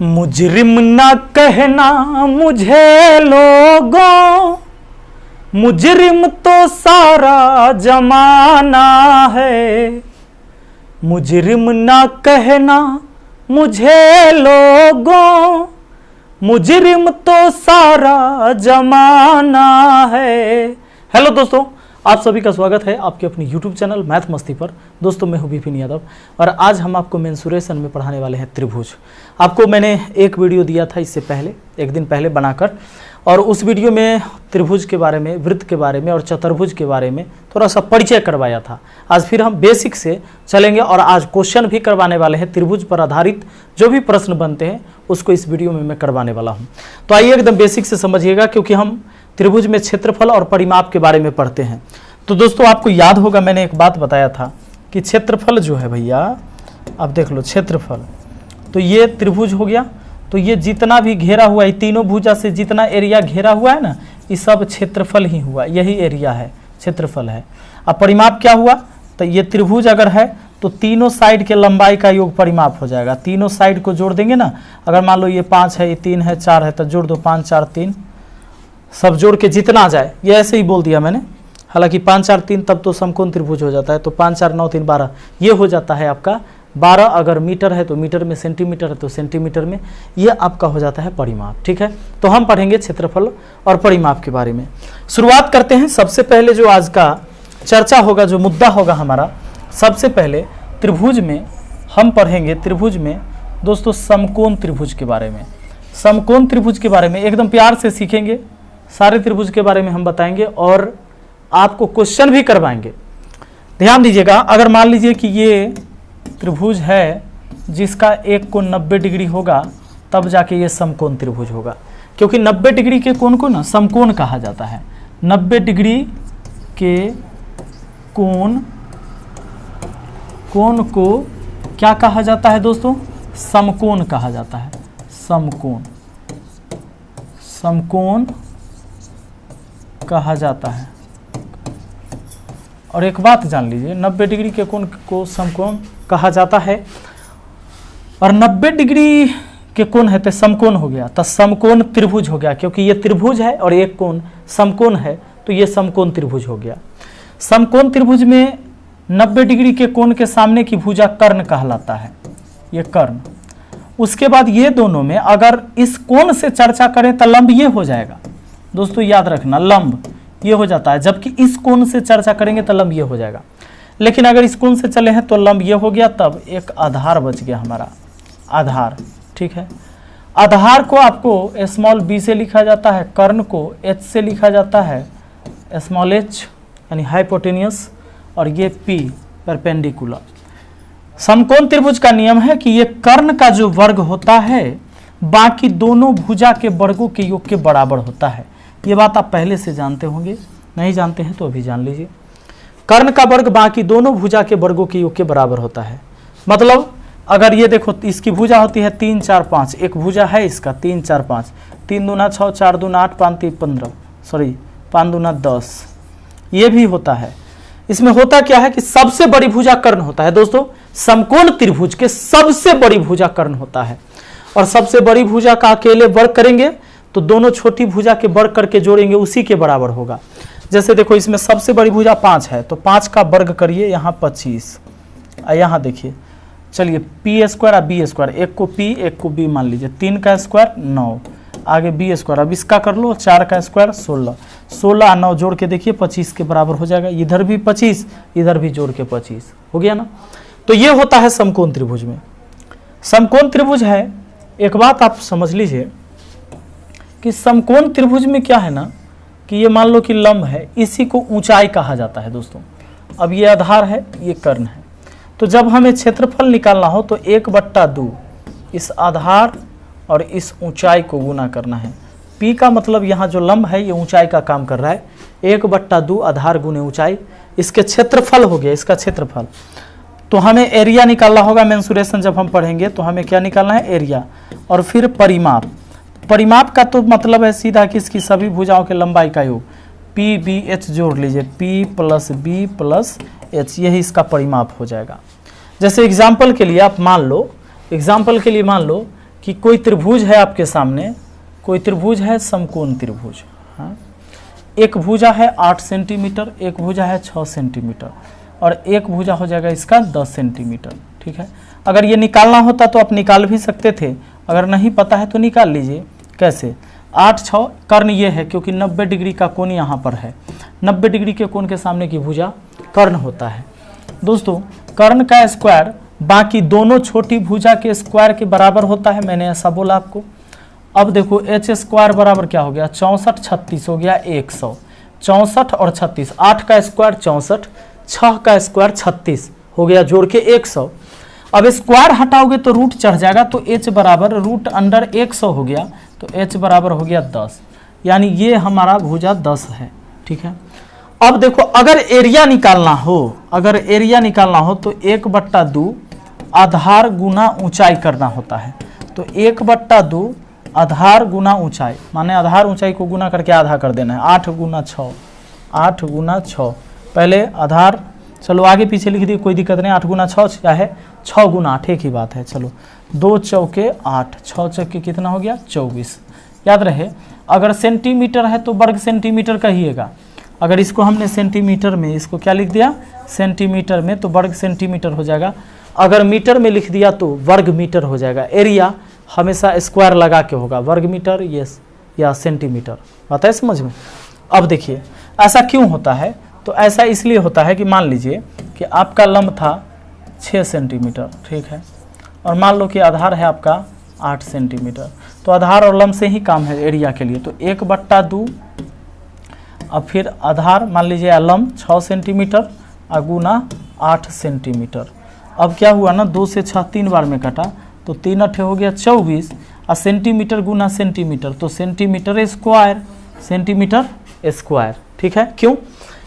मुजरिम ना कहना मुझे लोगों, मुजरिम तो सारा जमाना है। मुजरिम ना कहना मुझे लोगों, मुजरिम तो सारा जमाना है। हेलो दोस्तों, आप सभी का स्वागत है आपके अपनी YouTube चैनल मैथ मस्ती पर। दोस्तों मैं हूं विपिन यादव और आज हम आपको मेंसुरेशन में पढ़ाने वाले हैं त्रिभुज। आपको मैंने एक वीडियो दिया था इससे पहले, एक दिन पहले बनाकर, और उस वीडियो में त्रिभुज के बारे में, वृत्त के बारे में और चतुर्भुज के बारे में थोड़ा सा परिचय करवाया था। आज फिर हम बेसिक से चलेंगे और आज क्वेश्चन भी करवाने वाले हैं। त्रिभुज पर आधारित जो भी प्रश्न बनते हैं उसको इस वीडियो में मैं करवाने वाला हूं। तो आइए एकदम बेसिक से समझिएगा, क्योंकि हम त्रिभुज में क्षेत्रफल और परिमाप के बारे में पढ़ते हैं। तो दोस्तों आपको याद होगा मैंने एक बात बताया था कि क्षेत्रफल जो है भैया, अब देख लो क्षेत्रफल, तो ये त्रिभुज हो गया। तो ये जितना भी घेरा हुआ है, तीनों भुजा से जितना एरिया घेरा हुआ है ना, ये सब क्षेत्रफल ही हुआ, यही एरिया है, क्षेत्रफल है। अब परिमाप क्या हुआ, तो ये त्रिभुज अगर है तो तीनों साइड के लंबाई का योग परिमाप हो जाएगा। तीनों साइड को जोड़ देंगे ना, अगर मान लो ये 5 है, ये 3 है, 4 है, तो जोड़ दो 5 4 3, सब जोड़ के जितना आ जाए, ये ऐसे ही बोल दिया मैंने। हालांकि 5 4 3 तब तो समकोण त्रिभुज हो जाता है, तो 5 4 9 3 12, ये हो जाता है आपका 12। अगर मीटर है तो मीटर में, सेंटीमीटर है तो सेंटीमीटर में, ये आपका हो जाता है परिमाप। ठीक है, तो हम पढ़ेंगे क्षेत्रफल और परिमाप के बारे में। शुरुआत करते हैं। सबसे पहले जो आज का चर्चा होगा, जो मुद्दा होगा हमारा, सबसे पहले त्रिभुज में हम पढ़ेंगे। त्रिभुज में दोस्तों समकोण त्रिभुज के बारे में, समकोण त्रिभुज के बारे में एकदम प्यार से सीखेंगे। सारे त्रिभुज के बारे में हम बताएंगे और आपको क्वेश्चन भी करवाएंगे। ध्यान दीजिएगा, अगर मान लीजिए कि ये त्रिभुज है जिसका एक कोण 90 डिग्री होगा, तब जाके ये समकोण त्रिभुज होगा। क्योंकि 90 डिग्री के कोण को ना समकोण कहा जाता है। 90 डिग्री के कोण को क्या कहा जाता है दोस्तों? समकोण कहा जाता है। समकोण, समकोण कहा जाता है। और एक बात जान लीजिए, 90 डिग्री के कोण को समकोण कहा जाता है, और 90 डिग्री के कोण है तो समकोण हो गया, तो समकोण त्रिभुज हो गया। क्योंकि ये त्रिभुज है और एक कोण समकोण है, तो ये समकोण त्रिभुज हो गया। समकोण त्रिभुज में 90 डिग्री के कोण के सामने की भुजा कर्ण कहलाता है, ये कर्ण। उसके बाद ये दोनों में अगर इस कोण से चर्चा करें तो लंब ये हो जाएगा। दोस्तों याद रखना, लंब ये हो जाता है, जबकि इस कोण से चर्चा करेंगे तो लंब ये हो जाएगा। लेकिन अगर इस कोण से चले हैं तो लंब ये हो गया, तब एक आधार बच गया हमारा, आधार। ठीक है, आधार को आपको स्मॉल b से लिखा जाता है, कर्ण को h से लिखा जाता है, स्मॉल h यानी हाइपोटेनियस, और ये p परपेंडिकुलर। समकोण त्रिभुज का नियम है कि ये कर्ण का जो वर्ग होता है बाकी दोनों भुजा के वर्गों के योग के बराबर होता है। ये बात आप पहले से जानते होंगे, नहीं जानते हैं तो अभी जान लीजिए। कर्ण का वर्ग बाकी दोनों भुजा के वर्गों के योग के बराबर होता है। मतलब अगर ये देखो, इसकी भुजा होती है 3 4 5, एक भुजा है इसका 3 4 5, 3 दूना 6, 4 दूना 8, 5 3 15, सॉरी 5 दूना 10, ये भी होता है। इसमें होता क्या है कि सबसे बड़ी भुजा कर्ण होता है। दोस्तों समकोण त्रिभुज के सबसे बड़ी भुजा कर्ण होता है, और सबसे बड़ी भुजा का अकेले वर्ग करेंगे तो दोनों छोटी भुजा के वर्ग करके जोड़ेंगे, उसी के बराबर होगा। जैसे देखो, इसमें सबसे बड़ी भुजा 5 है, तो 5 का वर्ग करिए, यहाँ 25, यहाँ देखिए, चलिए p स्क्वायर और b स्क्वायर, एक को p एक को b मान लीजिए, 3 का स्क्वायर 9, आगे b स्क्वायर, अब इसका कर लो 4 का स्क्वायर 16, 16 और 9 जोड़ के देखिए 25 के बराबर हो जाएगा। इधर भी 25, इधर भी जोड़ के 25 हो गया ना। तो ये होता है समकोण त्रिभुज में। समकोण त्रिभुज है, एक बात आप समझ लीजिए कि समकोण त्रिभुज में क्या है ना, कि ये मान लो कि लंब है, इसी को ऊंचाई कहा जाता है दोस्तों। अब ये आधार है, ये कर्ण है, तो जब हमें क्षेत्रफल निकालना हो तो 1/2 इस आधार और इस ऊंचाई को गुना करना है। p का मतलब यहाँ जो लंब है ये ऊंचाई का काम कर रहा है, 1/2 आधार गुने ऊंचाई, इसके क्षेत्रफल हो गया, इसका क्षेत्रफल। तो हमें एरिया निकालना होगा। मेंसुरेशन जब हम पढ़ेंगे तो हमें क्या निकालना है? एरिया। और फिर परिमाप। परिमाप का तो मतलब है सीधा कि इसकी सभी भुजाओं के लंबाई का योग, पी बी एच जोड़ लीजिए, p + b + h, यही इसका परिमाप हो जाएगा। जैसे एग्जाम्पल के लिए आप मान लो, कि कोई त्रिभुज है आपके सामने, कोई त्रिभुज है समकोण त्रिभुज। हाँ, एक भुजा है 8 सेंटीमीटर, एक भुजा है 6 सेंटीमीटर और एक भुजा हो जाएगा इसका 10 सेंटीमीटर। ठीक है, अगर ये निकालना होता तो आप निकाल भी सकते थे, अगर नहीं पता है तो निकाल लीजिए। कैसे? 8 6 कर्ण ये है क्योंकि 90 डिग्री का कोण यहाँ पर है, 90 डिग्री के कोण के सामने की भुजा कर्ण होता है। दोस्तों कर्ण का स्क्वायर बाकी दोनों छोटी भुजा के स्क्वायर के बराबर होता है, मैंने ऐसा बोला आपको। अब देखो एच स्क्वायर बराबर क्या हो गया, 64 36 हो गया 100। 64 और 36, 8 का स्क्वायर 64, 6 का स्क्वायर 36 हो गया जोड़ के 100। अब स्क्वायर हटाओगे तो रूट चढ़ जाएगा, तो h बराबर रूट अंडर 100 हो गया, तो h बराबर हो गया 10, यानी ये हमारा भुजा 10 है। ठीक है, अब देखो अगर एरिया निकालना हो, अगर एरिया निकालना हो तो 1/2 आधार गुना ऊंचाई करना होता है। तो 1/2 आधार गुना ऊंचाई, माने आधार ऊंचाई को गुना करके आधा कर देना है। 8 गुना 6, 8 गुना 6, पहले आधार, चलो आगे पीछे लिख दिए कोई दिक्कत नहीं। 8 गुना 6 क्या है, 6 गुना 8 एक ही बात है। चलो 2 चौके 8, 6 चौके कितना हो गया 24। याद रहे अगर सेंटीमीटर है तो वर्ग सेंटीमीटर कहिएगा, अगर इसको हमने सेंटीमीटर में, इसको क्या लिख दिया सेंटीमीटर में, तो वर्ग सेंटीमीटर हो जाएगा। अगर मीटर में लिख दिया तो वर्ग मीटर हो जाएगा। एरिया हमेशा स्क्वायर लगा के होगा, वर्ग मीटर यस या सेंटीमीटर, बात है समझ में। अब देखिए ऐसा क्यों होता है, तो ऐसा इसलिए होता है कि मान लीजिए कि आपका लंब था 6 सेंटीमीटर, ठीक है, और मान लो कि आधार है आपका 8 सेंटीमीटर, तो आधार और लंब से ही काम है एरिया के लिए। तो 1/2, अब फिर आधार मान लीजिए लंब 6 सेंटीमीटर और गुना 8 सेंटीमीटर। अब क्या हुआ ना, 2 से 6 3 बार में कटा, तो 3 8 हो गया 24, और सेंटीमीटर गुना सेंटीमीटर, तो सेंटीमीटर स्क्वायर, सेंटीमीटर स्क्वायर। ठीक है, क्यों?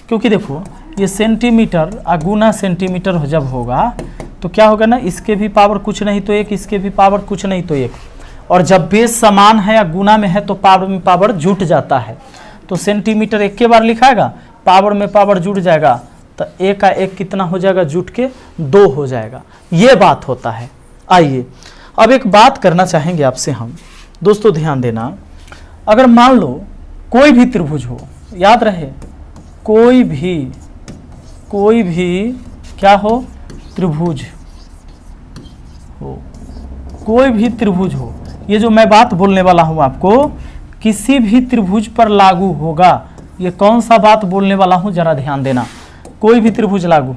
क्योंकि देखो ये सेंटीमीटर और गुना सेंटीमीटर जब होगा तो क्या होगा ना, इसके भी पावर कुछ नहीं तो 1, इसके भी पावर कुछ नहीं तो 1, और जब बेस समान है या गुना में है तो पावर में पावर जुट जाता है। तो सेंटीमीटर एक के बार लिखाएगा, पावर में पावर जुट जाएगा, तो 1 का 1 कितना हो जाएगा, जुट के 2 हो जाएगा। ये बात होता है। आइए अब एक बात करना चाहेंगे आपसे हम, दोस्तों ध्यान देना, अगर मान लो कोई भी त्रिभुज हो, याद रहे कोई भी क्या हो, त्रिभुज हो, कोई भी त्रिभुज हो, ये जो मैं बात बोलने वाला हूं आपको किसी भी त्रिभुज पर लागू होगा। ये कौन सा बात बोलने वाला हूं जरा ध्यान देना, कोई भी त्रिभुज लागू।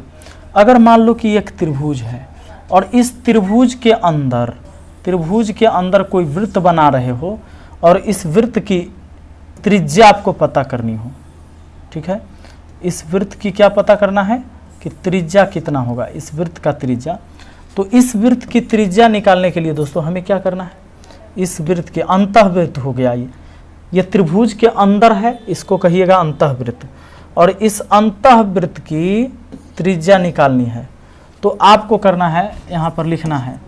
अगर मान लो कि एक त्रिभुज है और इस त्रिभुज के अंदर कोई वृत्त बना रहे हो और इस वृत्त की त्रिज्या आपको पता करनी हो, ठीक है, इस वृत्त की क्या पता करना है कि त्रिज्या कितना होगा, इस वृत्त का त्रिज्या। तो इस वृत्त की त्रिज्या निकालने के लिए दोस्तों हमें क्या करना है, इस वृत्त के अंतःवृत्त हो गया, ये त्रिभुज के अंदर है, इसको कहिएगा अंतःवृत्त, और इस अंतःवृत्त की त्रिज्या निकालनी है। तो आपको करना है, यहाँ पर लिखना है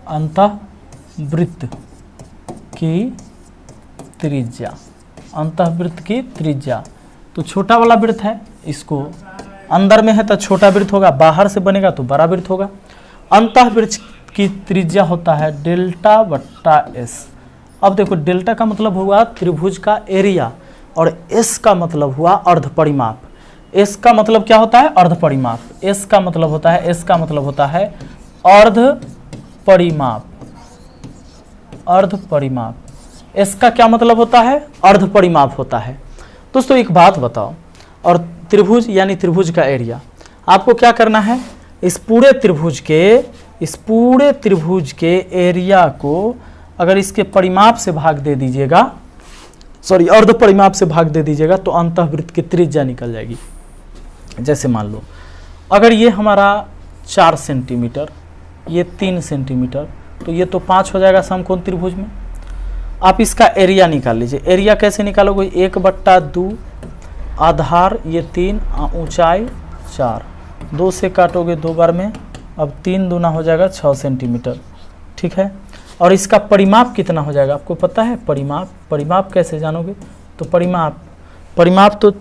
अंतःवृत्त की त्रिज्या, अंतःवृत्त की त्रिज्या। तो छोटा वाला वृत्त है, इसको अंदर में है तो छोटा वृत्त होगा, बाहर से बनेगा तो बड़ा वृत्त होगा। अंतःवृत्त की त्रिज्या होता है डेल्टा बट्टा एस। अब देखो डेल्टा का मतलब हुआ त्रिभुज का एरिया और एस का मतलब हुआ अर्ध परिमाप। एस का मतलब क्या होता है, अर्ध परिमाप। एस का मतलब होता है अर्ध परिमाप, अर्ध परिमाप। एस का क्या मतलब होता है, अर्ध परिमाप होता है। दोस्तों एक बात बताओ, और त्रिभुज यानी त्रिभुज का एरिया, आपको क्या करना है, इस पूरे त्रिभुज के एरिया को अगर इसके परिमाप से भाग दे दीजिएगा, सॉरी अर्ध परिमाप से भाग दे दीजिएगा, तो अंतःवृत्त की त्रिज्या निकल जाएगी। जैसे मान लो अगर ये हमारा 4 सेंटीमीटर, ये 3 सेंटीमीटर, तो ये तो 5 हो जाएगा समकोण त्रिभुज में। आप इसका एरिया निकाल लीजिए। एरिया कैसे निकालोगे, 1/2 आधार ये 3, ऊंचाई 4, 2 से काटोगे 2 बार में, अब 3 दूना हो जाएगा 6 सेंटीमीटर, ठीक है। और इसका परिमाप कितना हो जाएगा आपको पता है, परिमाप कैसे जानोगे, तो परिमाप तो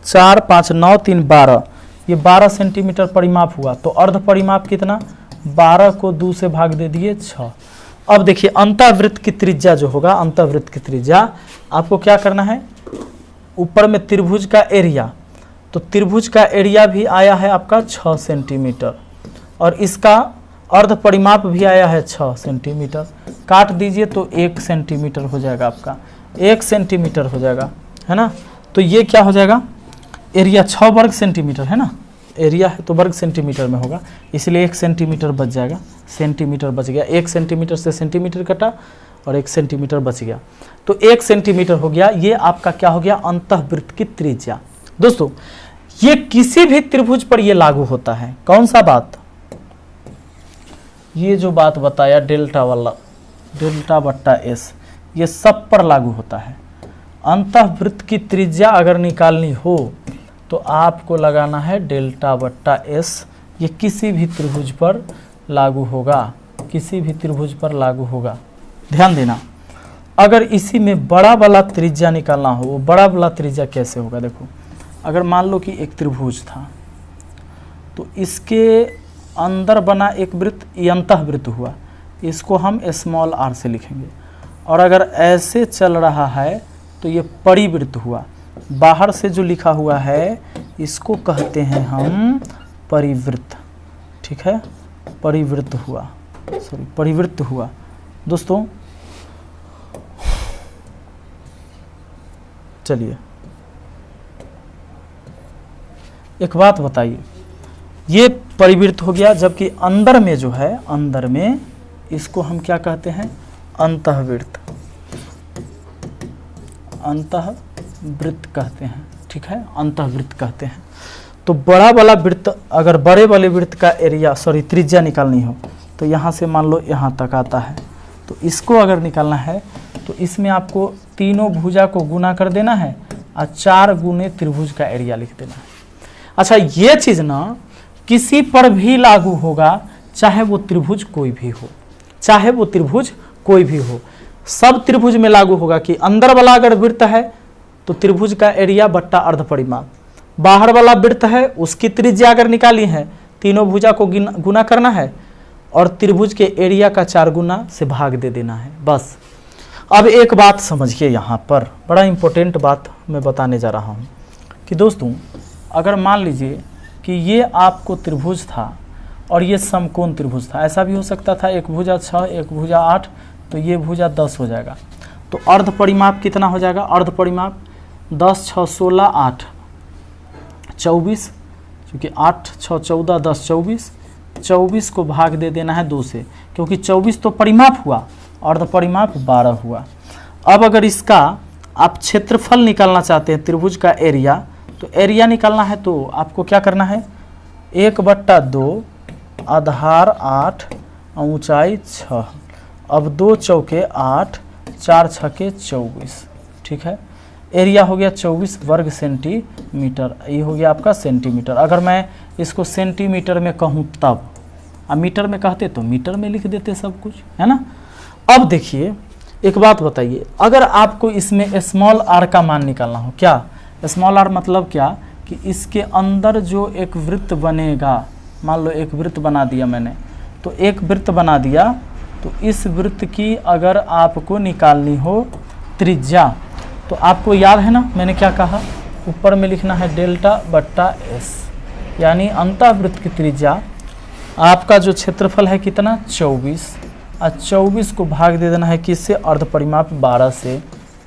4 5 9 3 12, ये 12 सेंटीमीटर परिमाप हुआ। तो अर्ध परिमाप कितना, 12 को 2 से भाग दे दिए 6। अब देखिए अंतःवृत्त की त्रिज्या जो होगा, अंतःवृत्त की त्रिज्या आपको क्या करना है, ऊपर में त्रिभुज का एरिया, तो त्रिभुज का एरिया भी आया है आपका 6 सेंटीमीटर और इसका अर्ध परिमाप भी आया है 6 सेंटीमीटर। काट दीजिए तो 1 सेंटीमीटर हो जाएगा आपका, 1 सेंटीमीटर हो जाएगा, है ना। तो ये क्या हो जाएगा, एरिया 6 वर्ग सेंटीमीटर है ना, एरिया है तो वर्ग सेंटीमीटर में होगा, इसलिए 1 सेंटीमीटर बच जाएगा, सेंटीमीटर बच गया, 1 सेंटीमीटर से सेंटीमीटर कटा और 1 सेंटीमीटर बच गया, तो 1 सेंटीमीटर हो गया। ये आपका क्या हो गया, अंतःवृत्त की त्रिज्या। दोस्तों ये किसी भी त्रिभुज पर ये लागू होता है, कौन सा बात, ये जो बात बताया डेल्टा वाला, डेल्टा बट्टा एस, ये सब पर लागू होता है। अंतःवृत्त की त्रिज्या अगर निकालनी हो तो आपको लगाना है डेल्टा बट्टा एस, ये किसी भी त्रिभुज पर लागू होगा, किसी भी त्रिभुज पर लागू होगा। ध्यान देना, अगर इसी में बड़ा वाला त्रिज्या निकालना हो, वो बड़ा वाला त्रिज्या कैसे होगा, देखो अगर मान लो कि एक त्रिभुज था तो इसके अंदर बना एक वृत्त, ये अंतःवृत्त हुआ, इसको हम स्मॉल आर से लिखेंगे, और अगर ऐसे चल रहा है तो ये परिवृत्त हुआ, बाहर से जो लिखा हुआ है इसको कहते हैं हम परिवृत्त, ठीक है, परिवृत्त हुआ, सॉरी परिवृत्त हुआ। दोस्तों चलिए एक बात बताइए, ये परिवृत्त हो गया, जबकि अंदर में जो है, अंदर में इसको हम क्या कहते हैं, अंतःवृत्त, अंतःवृत्त कहते हैं, ठीक है, अंतःवृत्त कहते हैं। तो बड़ा वाला वृत्त, अगर बड़े वाले वृत्त का एरिया सॉरी त्रिज्या निकालनी हो तो यहाँ से मान लो यहाँ तक आता है, तो इसको अगर निकालना है तो इसमें आपको तीनों भुजा को गुना कर देना है और 4 गुने त्रिभुज का एरिया लिख देना है। अच्छा ये चीज़ ना किसी पर भी लागू होगा, चाहे वो त्रिभुज कोई भी हो, चाहे वो त्रिभुज कोई भी हो, सब त्रिभुज में लागू होगा कि अंदर वाला अगर वृत्त है तो त्रिभुज का एरिया बट्टा अर्ध परिमाप, बाहर वाला वृत्त है उसकी त्रिज्या अगर निकाली है, तीनों भुजा को गुना करना है और त्रिभुज के एरिया का 4 गुना से भाग दे देना है, बस। अब एक बात समझिए, यहाँ पर बड़ा इंपॉर्टेंट बात मैं बताने जा रहा हूँ कि दोस्तों अगर मान लीजिए कि ये आपको त्रिभुज था और ये समकोण त्रिभुज था, ऐसा भी हो सकता था, एक भुजा 6 एक भुजा 8, तो ये भुजा 10 हो जाएगा, तो अर्ध परिमाप कितना हो जाएगा, अर्ध परिमाप 10 6 16 8 24, क्योंकि 8 6 14 10 24, 24 को भाग दे देना है 2 से, क्योंकि 24 तो परिमाप हुआ, अर्ध परिमाप 12 हुआ। अब अगर इसका आप क्षेत्रफल निकालना चाहते हैं त्रिभुज का एरिया, तो एरिया निकालना है तो आपको क्या करना है, 1/2 आधार 8 ऊंचाई 6, अब 2 चौके 8 4 छके 24, ठीक है, एरिया हो गया 24 वर्ग सेंटीमीटर, ये हो गया आपका सेंटीमीटर। अगर मैं इसको सेंटीमीटर में कहूँ तब, अब मीटर में कहते तो मीटर में लिख देते सब कुछ, है ना। अब देखिए एक बात बताइए, अगर आपको इसमें स्मॉल आर का मान निकालना हो, क्या स्मॉल आर मतलब क्या, कि इसके अंदर जो एक वृत्त बनेगा, मान लो एक वृत्त बना दिया मैंने, तो एक वृत्त बना दिया, तो इस वृत्त की अगर आपको निकालनी हो त्रिज्या, तो आपको याद है ना मैंने क्या कहा, ऊपर में लिखना है डेल्टा बट्टा एस, यानी अंतःवृत्त की त्रिज्या आपका जो क्षेत्रफल है कितना 24, और 24 को भाग दे देना है किससे, अर्ध परिमाप 12 से,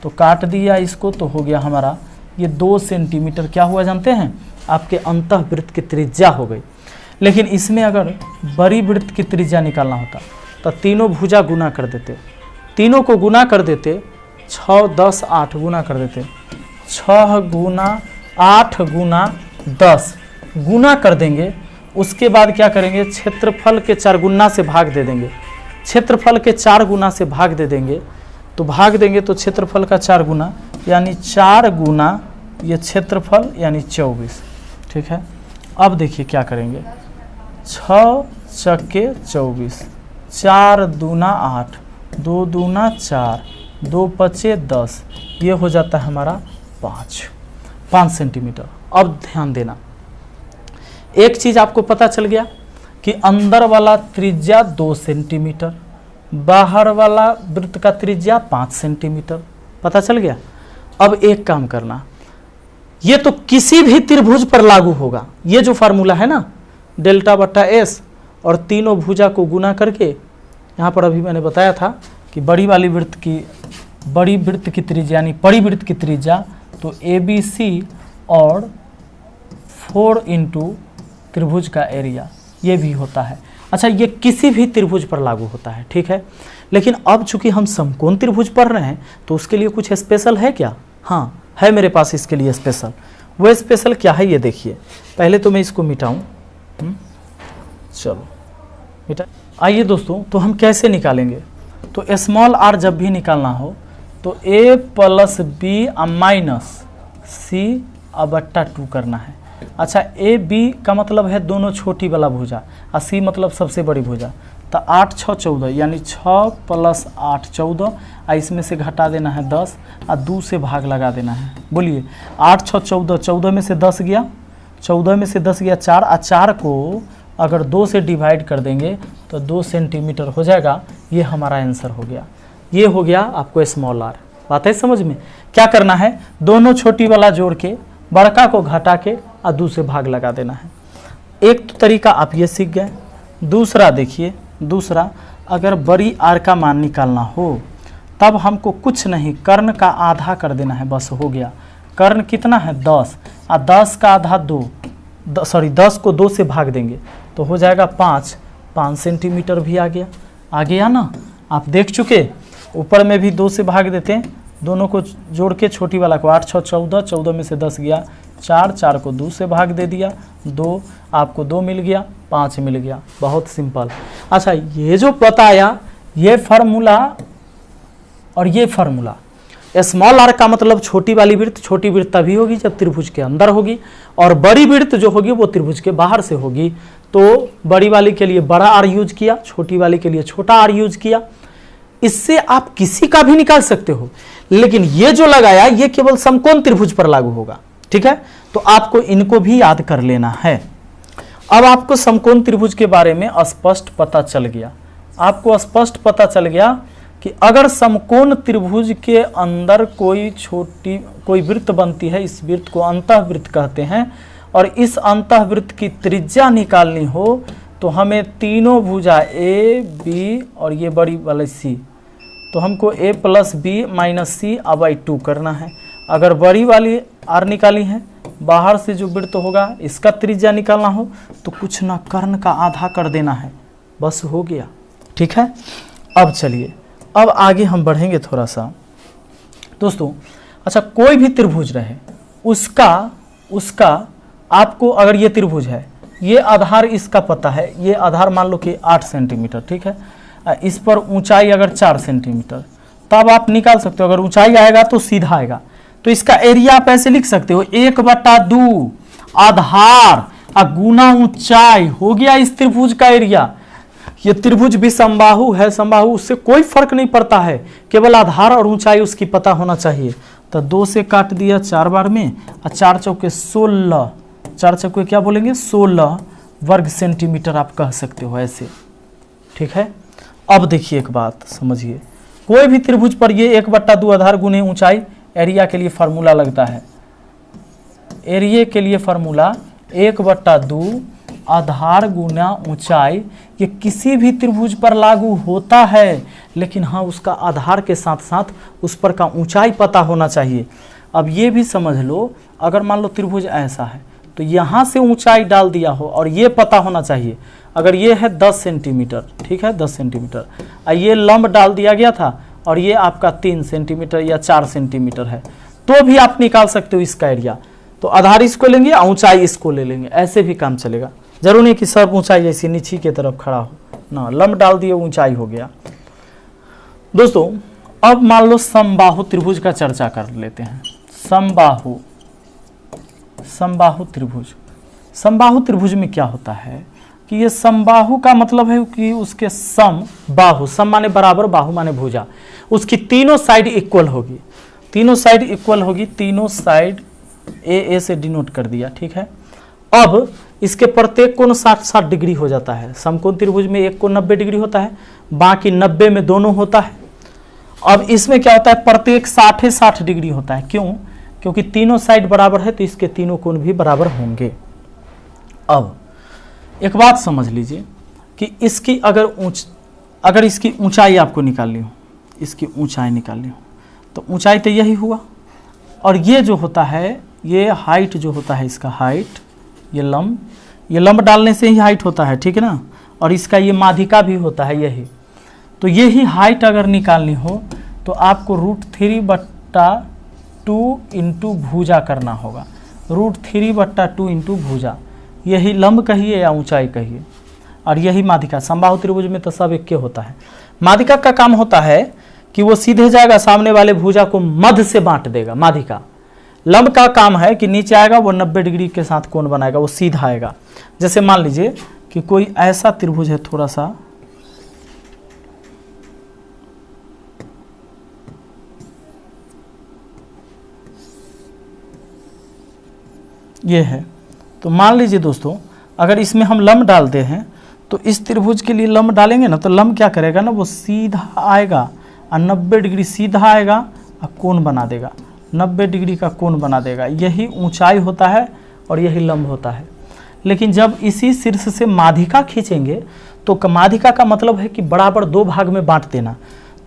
तो काट दिया इसको, तो हो गया हमारा ये 2 सेंटीमीटर क्या हुआ जानते हैं, आपके अंतःवृत्त की त्रिज्या हो गई। लेकिन इसमें अगर बड़ी वृत्त की त्रिज्या निकालना होता तो तीनों भुजा गुना कर देते, तीनों को गुना कर देते, 6 10 8 गुना कर देते, 6 गुना 8 गुना 10 गुना कर देंगे, उसके बाद क्या करेंगे, क्षेत्रफल के 4 गुना से भाग दे देंगे, क्षेत्रफल के 4 गुना से भाग दे देंगे, तो भाग देंगे तो क्षेत्रफल का 4 गुना यानी 4 गुना ये क्षेत्रफल यानी 24, ठीक है। अब देखिए क्या करेंगे, 6 छक्के 24, 4 दूना 8, 2 दूना 4, 2 पचे 10, ये हो जाता है हमारा 5 सेंटीमीटर। अब ध्यान देना, एक चीज़ आपको पता चल गया कि अंदर वाला त्रिज्या 2 सेंटीमीटर, बाहर वाला वृत्त का त्रिज्या 5 सेंटीमीटर। पता चल गया। अब एक काम करना, ये तो किसी भी त्रिभुज पर लागू होगा। ये जो फार्मूला है ना, डेल्टा बट्टा एस और तीनों भुजा को गुना करके, यहाँ पर अभी मैंने बताया था कि बड़ी वृत्त की त्रिज्या यानी परिवृत्त की त्रिज्या तो ABC और 4 इंटू त्रिभुज का एरिया, ये भी होता है। अच्छा, ये किसी भी त्रिभुज पर लागू होता है, ठीक है। लेकिन अब चूंकि हम समकोण त्रिभुज पढ़ रहे हैं तो उसके लिए कुछ स्पेशल है क्या? हाँ है, मेरे पास इसके लिए स्पेशल। वो स्पेशल क्या है ये देखिए। पहले तो मैं इसको मिटाऊं, चलो मिटा। आइए दोस्तों, तो हम कैसे निकालेंगे? तो स्मॉल r जब भी निकालना हो तो a प्लस बी माइनस सी बट्टा 2 करना है। अच्छा, ए बी का मतलब है दोनों छोटी वाला भुजा और सी मतलब सबसे बड़ी भुजा। तो 8 6 14 यानी 6 प्लस 8 14, और इसमें से घटा देना है 10 और 2 से भाग लगा देना है। बोलिए 8 6 14, 14 में से 10 गया, 14 में से 10 गया 4, और 4 को अगर 2 से डिवाइड कर देंगे तो 2 सेंटीमीटर हो जाएगा। ये हमारा आंसर हो गया। ये हो गया आपको स्मॉल आर। बात है समझ में? क्या करना है, दोनों छोटी वाला जोड़ के बड़का को घटा के और 2 से भाग लगा देना है। एक तो तरीका आप ये सीख गए। दूसरा देखिए, दूसरा अगर बड़ी आर का मान निकालना हो तब हमको कुछ नहीं, कर्ण का आधा कर देना है, बस हो गया। कर्ण कितना है 10, और 10 का आधा 10 को 2 से भाग देंगे तो हो जाएगा 5 सेंटीमीटर भी आ गया ना। आप देख चुके, ऊपर में भी 2 से भाग देते हैं, दोनों को जोड़ के छोटी वाला को 8 6 14, 14 में से 10 गया 4, 4 को 2 से भाग दे दिया 2, आपको 2 मिल गया, 5 मिल गया। बहुत सिंपल। अच्छा, ये जो बताया ये फार्मूला और ये फार्मूला, स्मॉल आर का मतलब छोटी वाली वृत्त, छोटी वृत्त तभी होगी जब त्रिभुज के अंदर होगी, और बड़ी वृत्त जो होगी वो त्रिभुज के बाहर से होगी। तो बड़ी वाली के लिए बड़ा आर यूज किया, छोटी वाली के लिए छोटा आर यूज किया। इससे आप किसी का भी निकाल सकते हो, लेकिन ये जो लगाया ये केवल समकोण त्रिभुज पर लागू होगा, ठीक है। तो आपको इनको भी याद कर लेना है। अब आपको समकोण त्रिभुज के बारे में स्पष्ट पता चल गया। आपको स्पष्ट पता चल गया कि अगर समकोण त्रिभुज के अंदर कोई वृत्त बनती है, इस वृत्त को अंतःवृत्त कहते हैं, और इस अंतःवृत्त की त्रिज्या निकालनी हो तो हमें तीनों भुजा ए बी और ये बड़ी वाली सी, तो हमको a plus B minus C by 2 करना है। अगर बड़ी वाली आर निकाली है, बाहर से जो वृत्त होगा इसका त्रिज्या निकालना हो तो कुछ ना, कर्ण का आधा कर देना है, बस हो गया, ठीक है। अब चलिए, अब आगे हम बढ़ेंगे थोड़ा सा दोस्तों। अच्छा, कोई भी त्रिभुज रहे उसका आपको, अगर ये त्रिभुज है, ये आधार इसका पता है, ये आधार मान लो कि 8 सेंटीमीटर, ठीक है। इस पर ऊंचाई अगर 4 सेंटीमीटर, तब आप निकाल सकते हो। अगर ऊंचाई आएगा तो सीधा आएगा, तो इसका एरिया आप ऐसे लिख सकते हो 1/2 आधार गुना ऊंचाई, हो गया इस त्रिभुज का एरिया। ये त्रिभुज भी समबाहु है, समबाहु, उससे कोई फर्क नहीं पड़ता है, केवल आधार और ऊंचाई उसकी पता होना चाहिए। तो 2 से काट दिया 4 बार में, और 4 चौके 16, 4 चौके क्या बोलेंगे 16 वर्ग सेंटीमीटर आप कह सकते हो ऐसे, ठीक है। अब देखिए एक बात समझिए, कोई भी त्रिभुज पर ये 1/2 आधार गुने ऊंचाई, एरिया के लिए फार्मूला लगता है। एरिया के लिए फार्मूला 1/2 आधार गुना ऊंचाई, ये किसी भी त्रिभुज पर लागू होता है, लेकिन हाँ उसका आधार के साथ साथ उस पर का ऊंचाई पता होना चाहिए। अब ये भी समझ लो, अगर मान लो त्रिभुज ऐसा है तो यहाँ से ऊंचाई डाल दिया हो और ये पता होना चाहिए। अगर ये है 10 सेंटीमीटर, ठीक है 10 सेंटीमीटर, और ये लंब डाल दिया गया था और ये आपका 3 सेंटीमीटर या 4 सेंटीमीटर है, तो भी आप निकाल सकते हो इसका एरिया। तो आधार इसको लेंगे और ऊंचाई इसको ले लेंगे, ऐसे भी काम चलेगा। जरूर नहीं कि सब ऊंचाई ऐसी नीचे की तरफ खड़ा हो ना, लंब डाल दिए ऊंचाई हो गया। दोस्तों अब मान लो समबाहु त्रिभुज का चर्चा कर लेते हैं। समबाहु त्रिभुज, समबाहु त्रिभुज में क्या होता है कि ये समबाहु का मतलब है कि उसके समबाहु, सम माने बराबर, बाहु माने भुजा, उसकी तीनों साइड इक्वल होगी, तीनों साइड इक्वल होगी, तीनों साइड ए से डिनोट कर दिया, ठीक है। अब इसके प्रत्येक कोण 60-60 डिग्री हो जाता है। समकोण त्रिभुज में एक कोण 90 डिग्री होता है, बाकी 90 में दोनों होता है। अब इसमें क्या होता है, प्रत्येक 60-60 डिग्री होता है। क्यों? क्योंकि तीनों साइड बराबर है तो इसके तीनों कोण भी बराबर होंगे। अब एक बात समझ लीजिए कि इसकी अगर इसकी ऊंचाई आपको निकालनी हो, इसकी ऊंचाई निकालनी हो तो ऊंचाई तो यही हुआ, और ये जो होता है, ये हाइट जो होता है, इसका हाइट, ये लंब डालने से ही हाइट होता है, ठीक है ना। और इसका ये माध्यिका भी होता है यही। तो यही हाइट अगर निकालनी हो तो आपको √3/2 इंटू भुजा करना होगा। √3/2 इंटू भुजा, यही लंब कहिए या ऊंचाई कहिए, और यही माध्यिका। समबाहु त्रिभुज में तो सब एक के होता है। माध्यिका का काम होता है कि वो सीधे जाएगा, सामने वाले भुजा को मध्य से बांट देगा, माध्यिका। लंब का काम है कि नीचे आएगा, वो 90 डिग्री के साथ कोण बनाएगा, वो सीधा आएगा। जैसे मान लीजिए कि कोई ऐसा त्रिभुज है, थोड़ा सा ये है, तो मान लीजिए दोस्तों, अगर इसमें हम लंब डालते हैं तो इस त्रिभुज के लिए लंब डालेंगे ना, तो लंब क्या करेगा ना, वो सीधा आएगा और 90 डिग्री सीधा आएगा और कोण बना देगा, 90 डिग्री का कोण बना देगा। यही ऊंचाई होता है और यही लंब होता है। लेकिन जब इसी शीर्ष से माध्यिका खींचेंगे तो माध्यिका का मतलब है कि बराबर 2 भाग में बांट देना।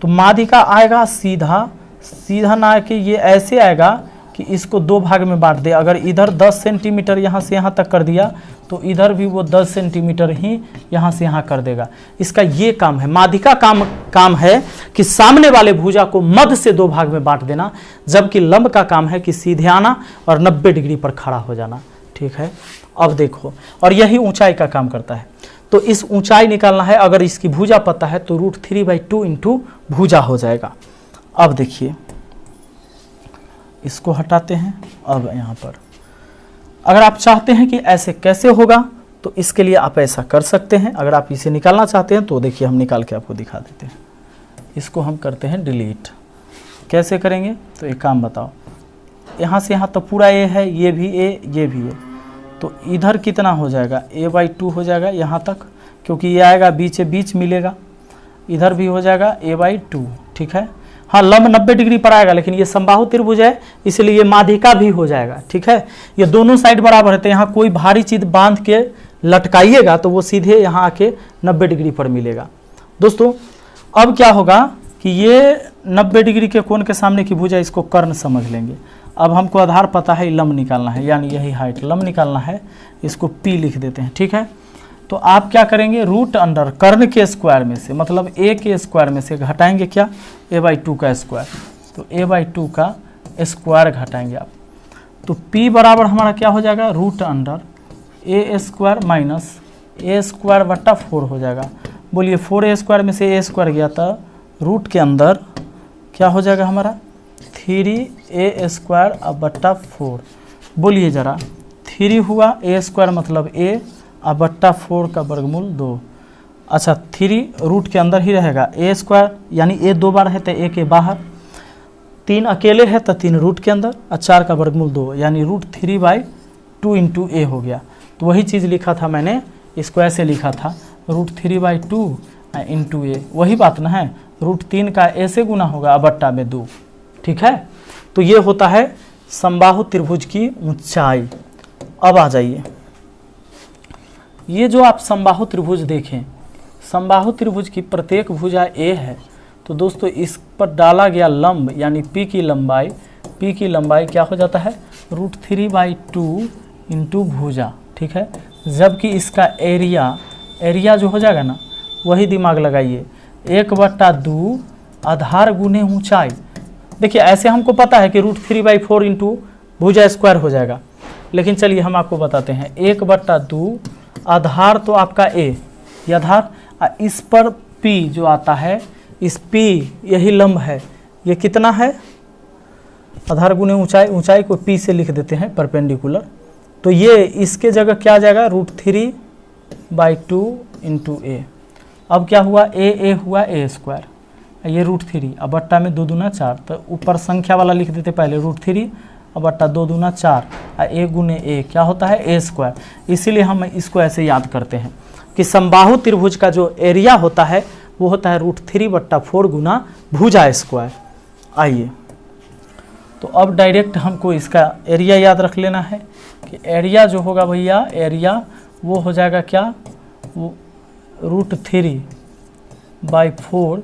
तो माध्यिका आएगा सीधा ना आके ये ऐसे आएगा कि इसको 2 भाग में बांट दे। अगर इधर 10 सेंटीमीटर यहाँ से यहाँ तक कर दिया तो इधर भी वो 10 सेंटीमीटर ही यहाँ से यहाँ कर देगा। इसका ये काम है, माध्यिका काम है कि सामने वाले भुजा को मध्य से 2 भाग में बांट देना, जबकि लंब का काम है कि सीधे आना और 90 डिग्री पर खड़ा हो जाना। ठीक है, अब देखो, और यही ऊंचाई का काम करता है। तो इस ऊंचाई निकालना है, अगर इसकी भुजा पता है तो √3/2 इंटू भुजा हो जाएगा। अब देखिए, इसको हटाते हैं। अब यहाँ पर अगर आप चाहते हैं कि ऐसे कैसे होगा तो इसके लिए आप ऐसा कर सकते हैं। अगर आप इसे निकालना चाहते हैं तो देखिए, हम निकाल के आपको दिखा देते हैं। इसको हम करते हैं डिलीट। कैसे करेंगे तो एक काम बताओ, यहाँ से यहाँ तो पूरा ए है, ये भी ए, ये भी ए, तो इधर कितना हो जाएगा, a/2 हो जाएगा यहाँ तक, क्योंकि ये आएगा बीच मिलेगा, इधर भी हो जाएगा a/2। ठीक है, हाँ, लंब 90 डिग्री पर आएगा, लेकिन ये समबाहु त्रिभुज है इसलिए ये माध्यिका भी हो जाएगा। ठीक है, ये दोनों साइड बराबर है, तो यहाँ कोई भारी चीज बांध के लटकाइएगा तो वो सीधे यहाँ आके 90 डिग्री पर मिलेगा। दोस्तों अब क्या होगा कि ये 90 डिग्री के कोण के सामने की भुजा, इसको कर्ण समझ लेंगे। अब हमको आधार पता है, लंब निकालना है, यानी यही हाइट लंब निकालना है, इसको P लिख देते हैं। ठीक है, तो आप क्या करेंगे, √अंडर कर्ण के स्क्वायर में से, मतलब a के स्क्वायर में से घटाएंगे क्या, a/2 का स्क्वायर, तो a/2 का स्क्वायर घटाएंगे आप, तो P बराबर हमारा क्या हो जाएगा, √अंडर a² माइनस a²/4 हो जाएगा। बोलिए 4a² में से a² गया था, रूट के अंदर क्या हो जाएगा हमारा 3a²/4। बोलिए जरा, 3 हुआ, a² मतलब a/4 का वर्गमूल 2। अच्छा, 3 रूट के अंदर ही रहेगा, a² यानी a 2 बार है तो a के बाहर, 3 अकेले है तो 3 रूट के अंदर, और 4 का वर्गमूल 2, यानी √3/2 इंटू a हो गया। तो वही चीज़ लिखा था मैंने, इसको ऐसे लिखा था √3/2 इंटू a, वही बात ना है, √3 का a से गुना होगा बट्टा में 2। ठीक है, तो ये होता है समबाहु त्रिभुज की ऊंचाई। अब आ जाइए, ये जो आप समबाहु त्रिभुज देखें, समबाहु त्रिभुज की प्रत्येक भुजा a है, तो दोस्तों इस पर डाला गया लंब यानी P की लंबाई क्या हो जाता है, √3/2 इंटू भुजा। ठीक है, जबकि इसका एरिया जो हो जाएगा ना, वही दिमाग लगाइए, 1/2 आधार गुने ऊंचाई। देखिए ऐसे हमको पता है कि √3/4 इंटू भुजा स्क्वायर हो जाएगा, लेकिन चलिए हम आपको बताते हैं, 1/2 आधार तो आपका a, ये आधार, इस पर P जो आता है, इस P यही लंब है, ये कितना है, आधार गुने ऊंचाई को P से लिख देते हैं परपेंडिकुलर, तो ये इसके जगह क्या आ जाएगा, √3/2 इंटू a। अब क्या हुआ, a हुआ a², ये √3, अब बट्टा में 2 दूना 4, तो ऊपर संख्या वाला लिख देते पहले √3 और बट्टा 2 दूना 4 और a गुने a क्या होता है a स्क्वायर। इसीलिए हम इसको ऐसे याद करते हैं कि समबाहु त्रिभुज का जो एरिया होता है वो होता है √3/4 गुना भुजा स्क्वायर। आइए तो अब डायरेक्ट हमको इसका एरिया याद रख लेना है कि एरिया जो होगा भैया, एरिया वो हो जाएगा क्या, वो √3/4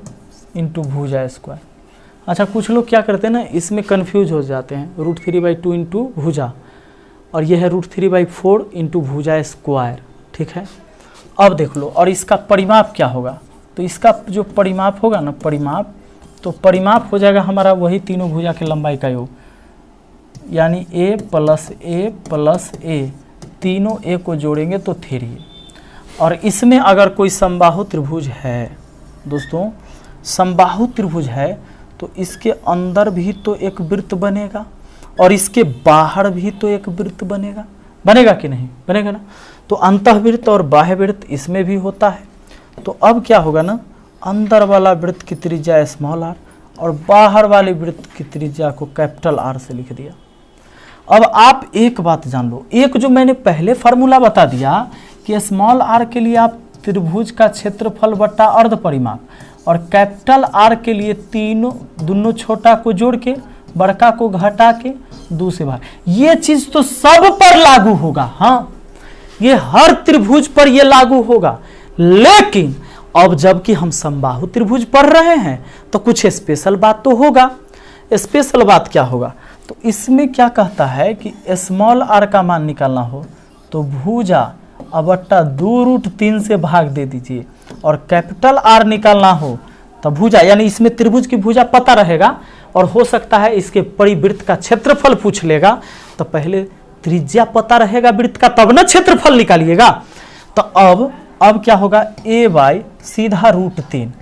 इंटू भुजा स्क्वायर। अच्छा कुछ लोग क्या करते हैं ना, इसमें कन्फ्यूज हो जाते हैं, √3/2 इंटू भुजा और ये है √3/4 इंटू भुजा स्क्वायर। ठीक है, अब देख लो, और इसका परिमाप क्या होगा, तो इसका जो परिमाप होगा ना, परिमाप हो जाएगा हमारा वही तीनों भुजा के लंबाई का योग, यानी a प्लस a तीनों a को जोड़ेंगे तो 3। और इसमें अगर कोई समबाहु त्रिभुज है दोस्तों, समबाहु त्रिभुज है तो इसके अंदर भी तो एक वृत्त बनेगा और इसके बाहर भी तो एक वृत्त बनेगा, बनेगा कि नहीं, बनेगा ना। तो अंतःवृत्त और बाह्य वृत्त इसमें भी होता है। तो अब क्या होगा ना, अंदर वाला वृत्त की त्रिज्या r और बाहर वाले वृत्त की त्रिज्या को R से लिख दिया। अब आप एक बात जान लो, एक जो मैंने पहले फार्मूला बता दिया कि r के लिए आप त्रिभुज का क्षेत्रफल बट्टा अर्ध परिमाप और R के लिए दोनों छोटा को जोड़ के बड़का को घटा के 2 से भाग, ये चीज तो सब पर लागू होगा। हाँ, ये हर त्रिभुज पर ये लागू होगा, लेकिन अब जबकि हम समबाहु त्रिभुज पढ़ रहे हैं तो कुछ स्पेशल बात तो होगा। स्पेशल बात क्या होगा, तो इसमें क्या कहता है कि r का मान निकालना हो तो भुजा बट्टा 2√3 से भाग दे दीजिए, और R निकालना हो तो भुजा, यानी इसमें त्रिभुज की भुजा पता रहेगा और हो सकता है इसके परिवृत्त का क्षेत्रफल पूछ लेगा, तो पहले त्रिज्या पता रहेगा वृत्त का, तब ना क्षेत्रफल निकालिएगा। तो अब क्या होगा, a सीधा √3।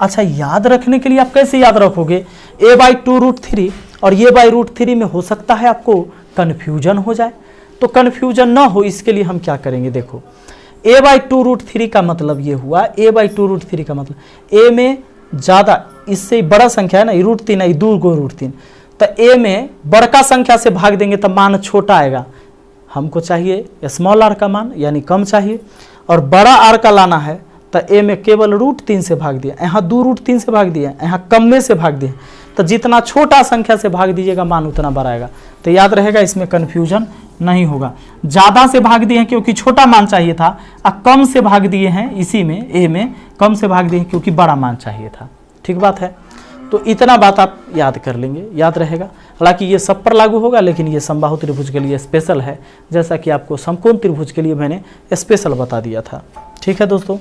अच्छा, याद रखने के लिए आप कैसे याद रखोगे, a/2√3 और ये √3 में हो सकता है आपको कन्फ्यूजन हो जाए, तो कन्फ्यूजन ना हो इसके लिए हम क्या करेंगे, देखो a/2√3 का मतलब ये हुआ, a/2√3 का मतलब a में ज़्यादा, इससे बड़ा संख्या है ना, √3 है, 2 को √3, तो a में बड़का संख्या से भाग देंगे तो मान छोटा आएगा। हमको चाहिए r का मान, यानी कम चाहिए, और बड़ा r का लाना है तो a में केवल √3 से भाग दिया, यहाँ 2√3 से भाग दिया, यहाँ कम में से भाग दिया, तो जितना छोटा संख्या से भाग दीजिएगा मान उतना बड़ा आएगा। तो याद रहेगा, इसमें कन्फ्यूजन नहीं होगा। ज़्यादा से भाग दिए हैं क्योंकि छोटा मान चाहिए था, और कम से भाग दिए हैं, इसी में a में कम से भाग दिए हैं क्योंकि बड़ा मान चाहिए था। ठीक बात है, तो इतना बात आप याद कर लेंगे, याद रहेगा। हालांकि ये सब पर लागू होगा, लेकिन ये समबाहु त्रिभुज के लिए स्पेशल है, जैसा कि आपको समकोण त्रिभुज के लिए मैंने स्पेशल बता दिया था। ठीक है दोस्तों,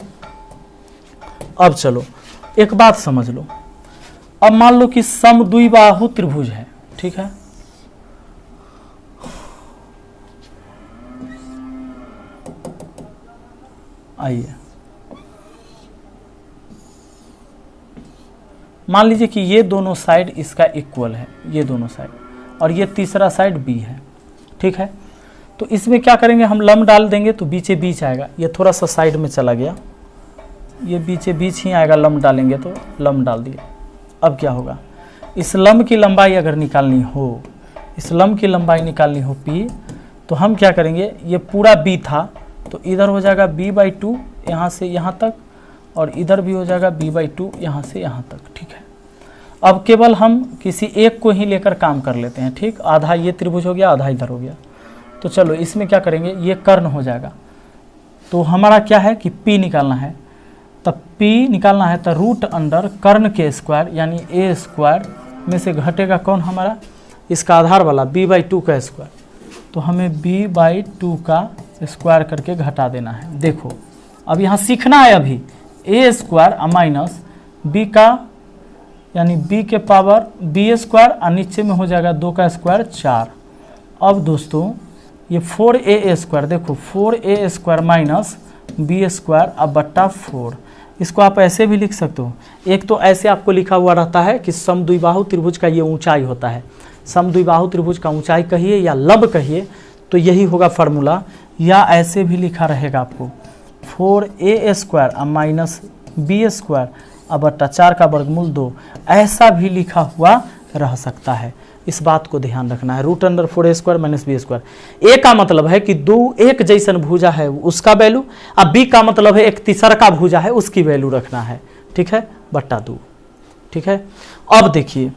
अब चलो एक बात समझ लो। अब मान लो कि समद्विबाहु त्रिभुज है, ठीक है, आइए मान लीजिए कि ये दोनों साइड इसका इक्वल है, ये दोनों साइड, और ये तीसरा साइड b है। ठीक है, तो इसमें क्या करेंगे, हम लंब डाल देंगे तो बीचे बीच आएगा, ये थोड़ा सा साइड में चला गया, ये बीचे बीच ही आएगा, लंब डालेंगे तो लंब डाल दिए। अब क्या होगा, इस लंब की लंबाई अगर निकालनी हो, इस लंब की लंबाई निकालनी हो p, तो हम क्या करेंगे, ये पूरा b था तो इधर हो जाएगा b/2 यहाँ से यहाँ तक, और इधर भी हो जाएगा b/2 यहाँ से यहाँ तक। ठीक है, अब केवल हम किसी एक को ही लेकर काम कर लेते हैं। ठीक, आधा ये त्रिभुज हो गया, आधा इधर हो गया, तो चलो इसमें क्या करेंगे, ये कर्ण हो जाएगा। तो हमारा क्या है कि p निकालना है, तब p निकालना है तो √अंडर कर्ण के स्क्वायर यानी a स्क्वायर में से घटेगा कौन, हमारा इसका आधार वाला b/2 का स्क्वायर, तो हमें b/2 का स्क्वायर करके घटा देना है। देखो अब यहाँ सीखना है, अभी a स्क्वायर माइनस b का यानी b के पावर b स्क्वायर, और नीचे में हो जाएगा 2 का स्क्वायर 4। अब दोस्तों ये 4a स्क्वायर, देखो 4a square minus b square अब बट्टा 4, इसको आप ऐसे भी लिख सकते हो। एक तो ऐसे आपको लिखा हुआ रहता है कि समद्विबाहु त्रिभुज का ये ऊंचाई होता है, समद्विबाहु त्रिभुज का ऊंचाई कहिए या लब कहिए तो यही होगा फार्मूला, या ऐसे भी लिखा रहेगा आपको 4a square minus b square अब बट्टा 4 का वर्गमूल 2, ऐसा भी लिखा हुआ रह सकता है। इस बात को ध्यान रखना है। √4a² - b²। ए का मतलब है कि दो एक जैसन भुजा है उसका वैल्यू, अब बी का मतलब है एक तीसरा का भुजा है उसकी वैल्यू रखना है, ठीक है, बट्टा 2, ठीक है। अब देखिए,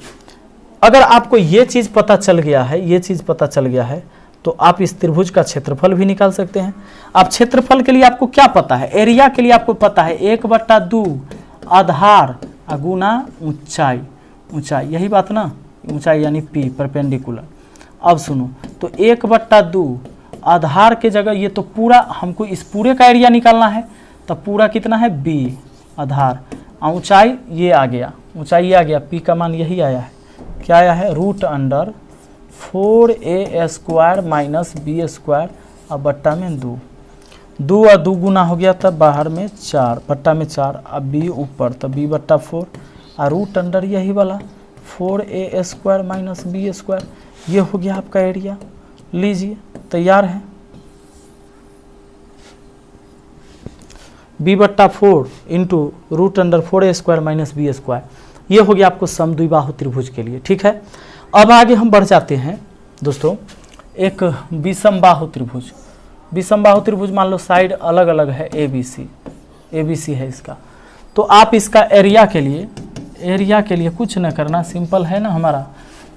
अगर आपको ये चीज़ पता चल गया है, ये चीज़ पता चल गया है, तो आप इस त्रिभुज का क्षेत्रफल भी निकाल सकते हैं। अब क्षेत्रफल के लिए आपको क्या पता है, एरिया के लिए आपको पता है 1/2 आधार गुना ऊंचाई, ऊंचाई यही बात ना, ऊंचाई यानी P परपेंडिकुलर। अब सुनो, तो 1/2 आधार के जगह ये तो पूरा, हमको इस पूरे का एरिया निकालना है, तब पूरा कितना है B आधार, ऊंचाई ये आ गया, ऊंचाई ये आ गया, P का मान यही आया है, क्या आया है √4a² - b² अब बट्टा में 2, 2 और 2 गुना हो गया, तब बाहर में 4, बट्टा में 4, अब b ऊपर, तब b/4 और √, यही वाला 4a² - b², ये हो गया आपका एरिया। लीजिए, तैयार है, b/4 इंटू √4a² - b², ये हो गया आपको समद्विबाहु त्रिभुज के लिए, ठीक है। अब आगे हम बढ़ जाते हैं दोस्तों, एक विषमबाहु त्रिभुज। विषमबाहु त्रिभुज मान लो साइड अलग अलग है, ABC है इसका, तो आप इसका एरिया के लिए कुछ न करना, सिंपल है ना हमारा,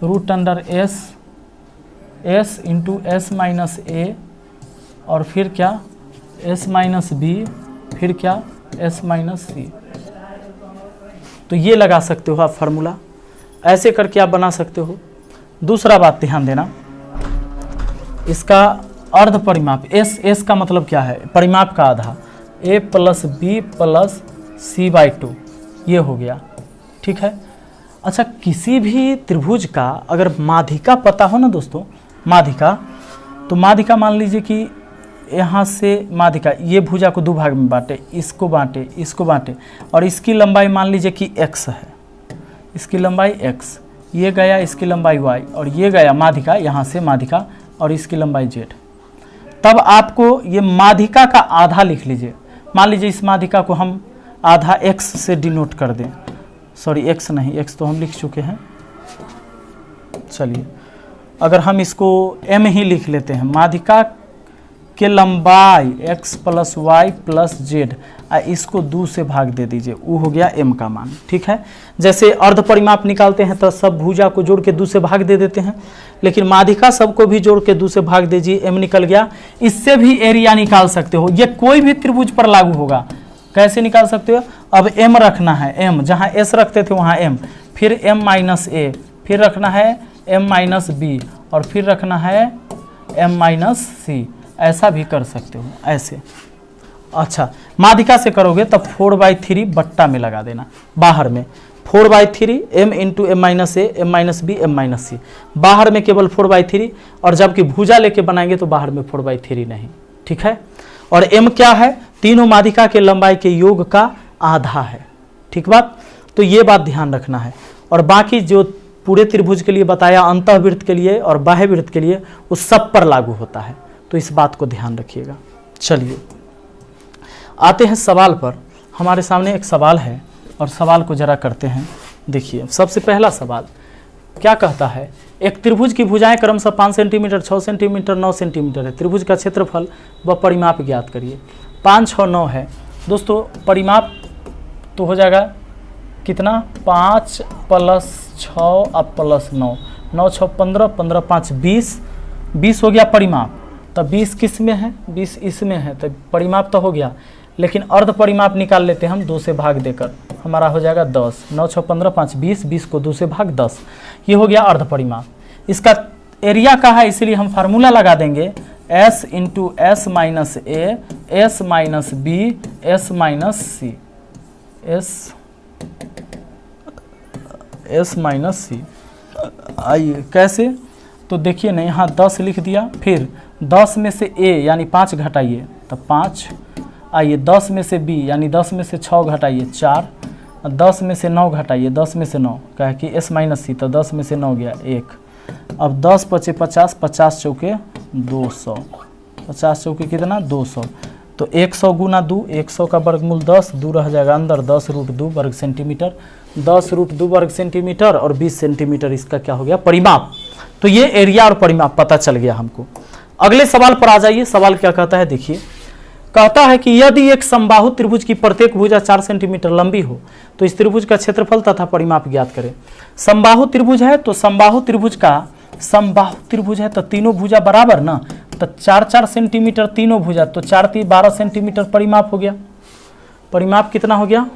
√S इंटू S - a और फिर क्या S - b, फिर क्या S - c, तो ये लगा सकते हो आप फार्मूला, ऐसे करके आप बना सकते हो। दूसरा बात ध्यान देना, इसका अर्ध परिमाप, S का मतलब क्या है, परिमाप का आधा, a + b + c/2, ये हो गया, ठीक है। अच्छा, किसी भी त्रिभुज का अगर माध्यिका पता हो ना दोस्तों, माध्यिका, तो माध्यिका मान लीजिए कि यहाँ से माध्यिका, ये भुजा को 2 भाग में बांटे, इसको बांटे, इसको बांटे, और इसकी लंबाई मान लीजिए कि x है, इसकी लंबाई x, ये गया इसकी लंबाई y, और ये गया माध्यिका, यहाँ से माध्यिका, और इसकी लंबाई z। तब आपको ये माध्यिका का आधा लिख लीजिए, मान लीजिए इस माध्यिका को हम आधा x से डिनोट कर दें, सॉरी x नहीं, x तो हम लिख चुके हैं, चलिए अगर हम इसको m ही लिख लेते हैं, माध्यिका के लंबाई x + y + z, इसको 2 से भाग दे दीजिए, वो हो गया m का मान, ठीक है। जैसे अर्ध परिमाप निकालते हैं तो सब भुजा को जोड़ के 2 से भाग दे देते हैं, लेकिन माध्यिका सबको भी जोड़ के 2 से भाग दीजिए, m निकल गया। इससे भी एरिया निकाल सकते हो, ये कोई भी त्रिभुज पर लागू होगा। कैसे निकाल सकते हो, अब m रखना है, m जहाँ s रखते थे वहाँ m, फिर m - a, फिर रखना है m - b, और फिर रखना है m - c, ऐसा भी कर सकते हो, ऐसे। अच्छा, माध्यिका से करोगे तब 4/3 बट्टा में लगा देना, बाहर में 4/3 m into m - a, m - b, m - c, बाहर में केवल 4/3, और जबकि भुजा लेके बनाएंगे तो बाहर में 4/3 नहीं, ठीक है। और m क्या है, तीनों माध्यिका के लंबाई के योग का आधा है, ठीक बात, तो ये बात ध्यान रखना है। और बाकी जो पूरे त्रिभुज के लिए बताया, अंतःवृत्त के लिए और बाह्यवृत्त के लिए, उस सब पर लागू होता है, तो इस बात को ध्यान रखिएगा। चलिए आते हैं सवाल पर। हमारे सामने एक सवाल है और सवाल को जरा करते हैं। देखिए, सबसे पहला सवाल क्या कहता है, एक त्रिभुज की भुजाएं क्रमशः 5 सेंटीमीटर, 6 सेंटीमीटर, 9 सेंटीमीटर है, त्रिभुज का क्षेत्रफल व परिमाप ज्ञात करिए। 5, 6, 9 है दोस्तों, परिमाप तो हो जाएगा कितना, 5 + 6 अब +9, 9, 6, 15, 15, 5, 20, 20 हो गया परिमाप, तब 20 किस में है, 20 इसमें है, तो परिमाप तो हो गया। लेकिन अर्ध परिमाप निकाल लेते हैं हम 2 से भाग देकर, हमारा हो जाएगा 10, 9, 6, 15, 5, 20, 20 को 2 से भाग 10, ये हो गया अर्ध परिमाप। इसका एरिया का है, इसलिए हम फार्मूला लगा देंगे S into S - a, S - b, S - c, S - c। आइए कैसे, तो देखिए ना, यहाँ 10 लिख दिया, फिर 10 में से a यानी 5 घटाइए, तब 5, आइए 10 में से b यानी 10 में से 6 घटाइए 4, 10 में से 9 घटाइए, 10 में से 9 क्या है कि S - c, तो 10 में से 9 गया 1, अब 10 × 5 = 50, 50 × 4 = 200, 50 × 4 कितना 200, तो 100 गुना 2, 100 का वर्गमूल 10, 2 रह जाएगा अंदर, 10√2 वर्ग सेंटीमीटर, 10√2 वर्ग सेंटीमीटर और 20 सेंटीमीटर इसका क्या हो गया परिमाप। तो ये एरिया और परिमाप पता चल गया हमको। अगले सवाल पर आ जाइए। सवाल क्या कहता है देखिए, कहता है कि यदि एक समबाहु त्रिभुज की प्रत्येक भुजा 4 सेंटीमीटर लंबी हो तो इस त्रिभुज का क्षेत्रफल तथा परिमाप ज्ञात करें। समबाहु त्रिभुज है तो समबाहु त्रिभुज है तो तीनों भुजा बराबर ना, तो 4-4 सेंटीमीटर तीनों भुजा, तो 4×3 12 सेंटीमीटर परिमाप हो गया। परिमाप कितना हो गया,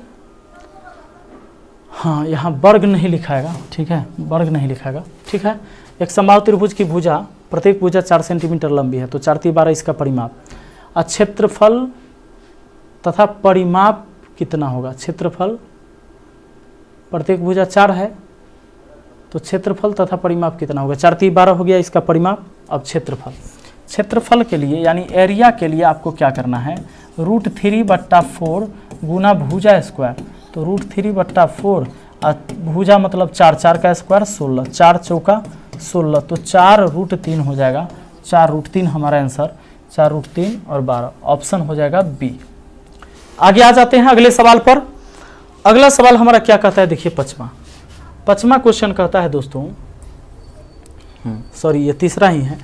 हाँ यहाँ वर्ग नहीं लिखाएगा, ठीक है, वर्ग नहीं लिखाएगा, ठीक है। एक समबाहु त्रिभुज की भुजा, प्रत्येक भुजा 4 सेंटीमीटर लंबी है तो 4×3 12 इसका परिमाप। क्षेत्रफल तथा परिमाप कितना होगा, क्षेत्रफल प्रत्येक भुजा 4 है तो क्षेत्रफल तथा परिमाप कितना होगा, 4×3 12 हो गया इसका परिमाप। अब क्षेत्रफल के लिए यानी एरिया के लिए आपको क्या करना है, √3/4 गुना भुजा स्क्वायर, तो √3/4 भुजा मतलब 4 का स्क्वायर 16, 4 चौका 16, तो 4√3 हो जाएगा, 4√3 हमारा आंसर, 4√3 और 12 ऑप्शन हो जाएगा बी। आगे आ जाते हैं अगले सवाल पर। अगला सवाल हमारा क्या कहता है देखिए, पचमा क्वेश्चन कहता है दोस्तों, सॉरी ये तीसरा ही है।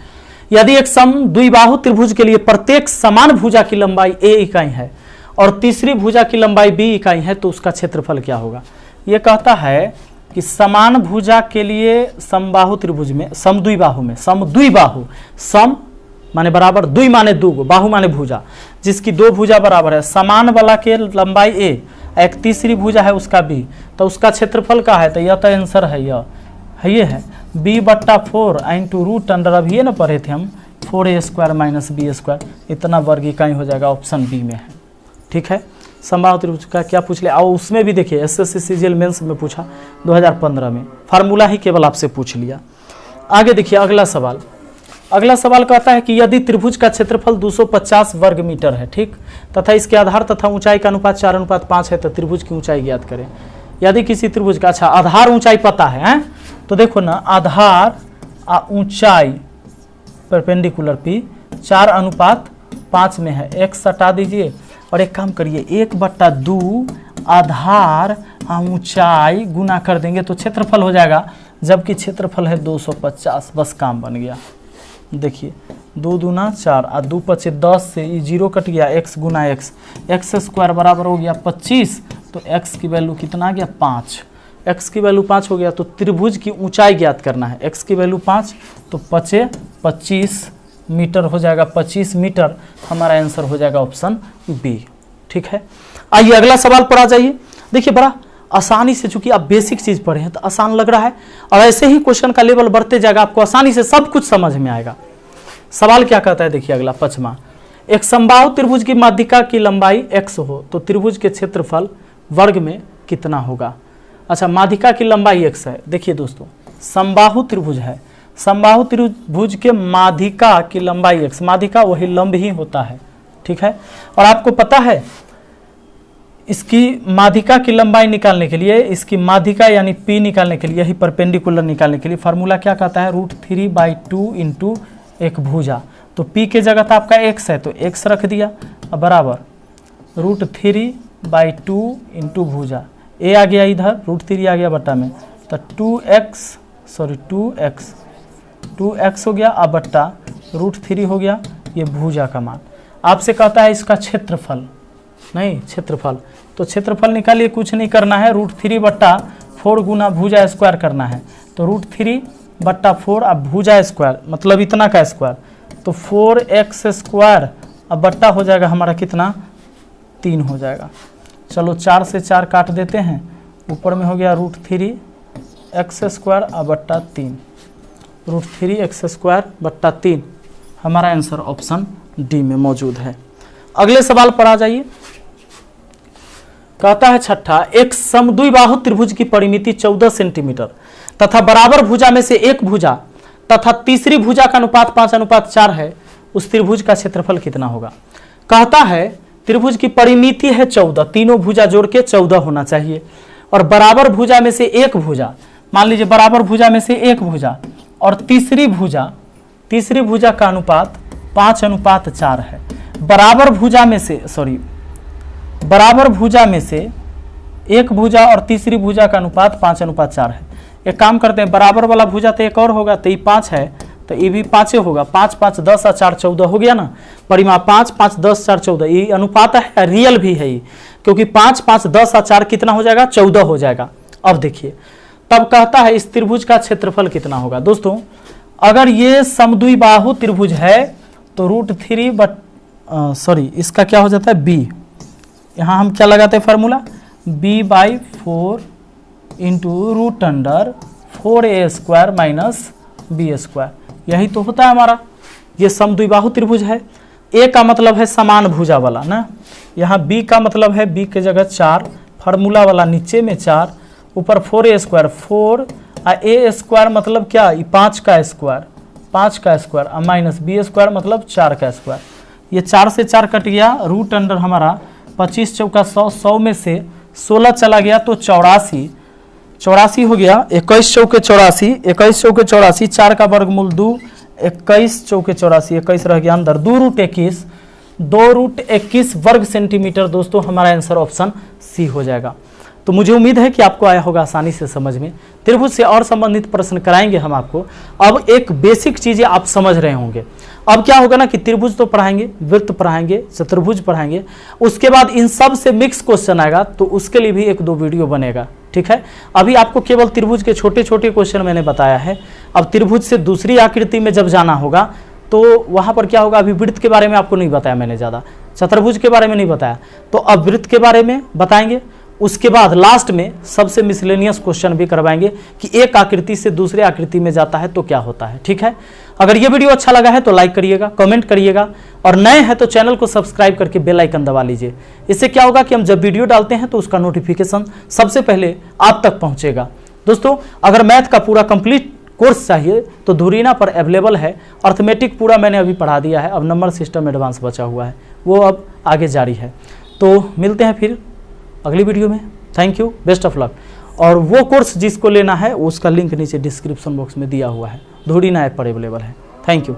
यदि एक सम द्विबाहु त्रिभुज के लिए प्रत्येक समान भुजा की लंबाई a इकाई है और तीसरी भुजा की लंबाई b इकाई है तो उसका क्षेत्रफल क्या होगा। यह कहता है कि समान भुजा के लिए समबाहु त्रिभुज में, समद्विबाहु, सम माने बराबर, द्वि माने दो, बाहु माने भुजा, जिसकी दो भुजा बराबर है, समान वाला के लंबाई a, एक तीसरी भुजा है उसका b, तो उसका क्षेत्रफल का है, तो यह तो आंसर है, ये है b/4 इंटू रूट अंडर, अब ये ना पढ़े थे हम 4a² - b², इतना वर्ग इकाई हो जाएगा, ऑप्शन बी में है, ठीक है। समबाहु त्रिभुज का क्या पूछ लिया, और उसमें भी देखिए SSC CGL मेंस में पूछा 2015 में, फार्मूला ही केवल आपसे पूछ लिया। आगे देखिए अगला सवाल कहता है कि यदि त्रिभुज का क्षेत्रफल 250 वर्ग मीटर है, ठीक, तथा इसके आधार तथा ऊंचाई का अनुपात 4:5 है तो त्रिभुज की ऊंचाई ज्ञात करें। यदि किसी त्रिभुज का, अच्छा आधार ऊंचाई पता है, तो देखो ना, आधार ऊंचाई परपेंडिकुलर P 4:5 में है, x हटा दीजिए और एक काम करिए 1/2 आधार ऊंचाई गुना कर देंगे तो क्षेत्रफल हो जाएगा, जबकि क्षेत्रफल है 250, बस काम बन गया। देखिए 2 दूना 4 और 2 × 10 से ये 0 कट गया, x गुना x² बराबर हो गया 25, तो x की वैल्यू कितना आ गया 5, x की वैल्यू 5 हो गया, तो त्रिभुज की ऊंचाई ज्ञात करना है, x की वैल्यू 5 तो 25 मीटर हो जाएगा, 25 मीटर हमारा आंसर हो जाएगा ऑप्शन बी, ठीक है। आइए अगला सवाल पर आ जाइए। देखिए बड़ा आसानी से, चूंकि आप बेसिक चीज पढ़े हैं तो आसान लग रहा है, और ऐसे ही क्वेश्चन का लेवल बढ़ते जाएगा, आपको आसानी से सब कुछ समझ में आएगा। सवाल क्या कहता है देखिए अगला, पचमा, एक समबाहु त्रिभुज की माध्यिका की लंबाई x हो तो त्रिभुज के क्षेत्रफल वर्ग में कितना होगा। अच्छा माध्यिका की लंबाई x है, देखिए दोस्तों समबाहु त्रिभुज है, समबाहु त्रिभुज के माध्यिका की लंबाई x, माध्यिका वही लंब ही होता है, ठीक है। और आपको पता है इसकी माध्यिका की लंबाई निकालने के लिए, इसकी माध्यिका यानी P निकालने के लिए, यही परपेंडिकुलर निकालने के लिए फार्मूला क्या कहता है, √3/2 इंटू एक भुजा, तो P के जगह था आपका x है तो x रख दिया, अब बराबर √3/2 इंटू भुजा, a आ गया इधर, √3 आ गया बट्टा में, तो 2x हो गया, अब बट्टा √3 हो गया, ये भुजा का मान। आपसे कहता है इसका क्षेत्रफल, नहीं क्षेत्रफल, तो क्षेत्रफल निकालिए, कुछ नहीं करना है, √3/4 गुना भुजा स्क्वायर करना है, तो √3/4 अब भुजा स्क्वायर मतलब इतना का स्क्वायर, तो 4x², अब बट्टा हो जाएगा हमारा कितना 3 हो जाएगा। चलो 4 से 4 काट देते हैं, ऊपर में हो गया √3x² अब बट्टा 3, √3x² बट्टा 3 हमारा आंसर ऑप्शन डी में मौजूद है। अगले सवाल पर आ जाइए। कहता है छठा, एक समद्विबाहु त्रिभुज की परिमिति 14 सेंटीमीटर तथा बराबर भुजा में से एक भुजा तथा तीसरी भुजा का अनुपात 5:4 है, उस त्रिभुज का क्षेत्रफल कितना होगा। कहता है त्रिभुज की परिमिति है 14, तीनों भुजा जोड़ के 14 होना चाहिए, और बराबर भुजा में से एक भुजा, मान लीजिए बराबर भुजा में से एक भुजा और तीसरी भुजा का अनुपात 5:4 है। बराबर भुजा में से एक भुजा और तीसरी भुजा का अनुपात 5:4 है। एक काम करते हैं, बराबर वाला भुजा तो एक और होगा, तो ये 5 है तो ये भी 5 होगा। 5 5 10 और 4 14 हो गया ना। परिमाप 5 5 10 4 14 ये अनुपात है, रियल भी है ये, क्योंकि 5 5 10 और 4 कितना हो जाएगा, 14 हो जाएगा। अब देखिए, तब कहता है इस त्रिभुज का क्षेत्रफल कितना होगा। दोस्तों अगर ये समद्विबाहु त्रिभुज है तो √3 इसका क्या हो जाता है, b। यहाँ हम क्या लगाते हैं formula, b/4 into √4a² - b²। यही तो होता है हमारा, ये समद्विबाहु त्रिभुज है। a का मतलब है समान भुजा वाला ना, यहाँ b का मतलब है b के जगह 4, फार्मूला वाला नीचे में 4, ऊपर 4a² 4 a² मतलब क्या, 5 का स्क्वायर माइनस b² मतलब 4 का स्क्वायर। ये 4 से 4 कट गया, रूट अंडर हमारा 25 चौका 100, 100 में से 16 चला गया तो 84 हो गया। 21 चौके 84, 4 का वर्गमूल 2, 21 चौके 84, 21 रह गया अंदर, 2√21 वर्ग सेंटीमीटर। दोस्तों हमारा आंसर ऑप्शन सी हो जाएगा। तो मुझे उम्मीद है कि आपको आया होगा आसानी से समझ में। त्रिभुज से और संबंधित प्रश्न कराएंगे हम आपको। अब एक बेसिक चीजें आप समझ रहे होंगे। अब क्या होगा ना कि त्रिभुज तो पढ़ाएंगे, वृत्त पढ़ाएंगे, चतुर्भुज पढ़ाएंगे, उसके बाद इन सब से मिक्स क्वेश्चन आएगा, तो उसके लिए भी 1-2 वीडियो बनेगा, ठीक है। अभी आपको केवल त्रिभुज के छोटे छोटे क्वेश्चन मैंने बताया है। अब त्रिभुज से दूसरी आकृति में जब जाना होगा तो वहां पर क्या होगा, अभी वृत्त के बारे में आपको नहीं बताया मैंने ज़्यादा, चतुर्भुज के बारे में नहीं बताया, तो अब वृत्त के बारे में बताएंगे। उसके बाद लास्ट में सबसे मिसलेनियस क्वेश्चन भी करवाएंगे कि एक आकृति से दूसरे आकृति में जाता है तो क्या होता है, ठीक है। अगर ये वीडियो अच्छा लगा है तो लाइक करिएगा, कमेंट करिएगा, और नए हैं तो चैनल को सब्सक्राइब करके बेल आइकन दबा लीजिए। इससे क्या होगा कि हम जब वीडियो डालते हैं तो उसका नोटिफिकेशन सबसे पहले आप तक पहुंचेगा। दोस्तों अगर मैथ का पूरा कंप्लीट कोर्स चाहिए तो धुरीना पर अवेलेबल है। अर्थमेटिक पूरा मैंने अभी पढ़ा दिया है, अब नंबर सिस्टम एडवांस बचा हुआ है, वो अब आगे जारी है। तो मिलते हैं फिर अगली वीडियो में। Thank you, best of luck. और वो कोर्स जिसको लेना है उसका लिंक नीचे डिस्क्रिप्शन बॉक्स में दिया हुआ है, धुरीना ऐप पर अवेलेबल है। Thank you.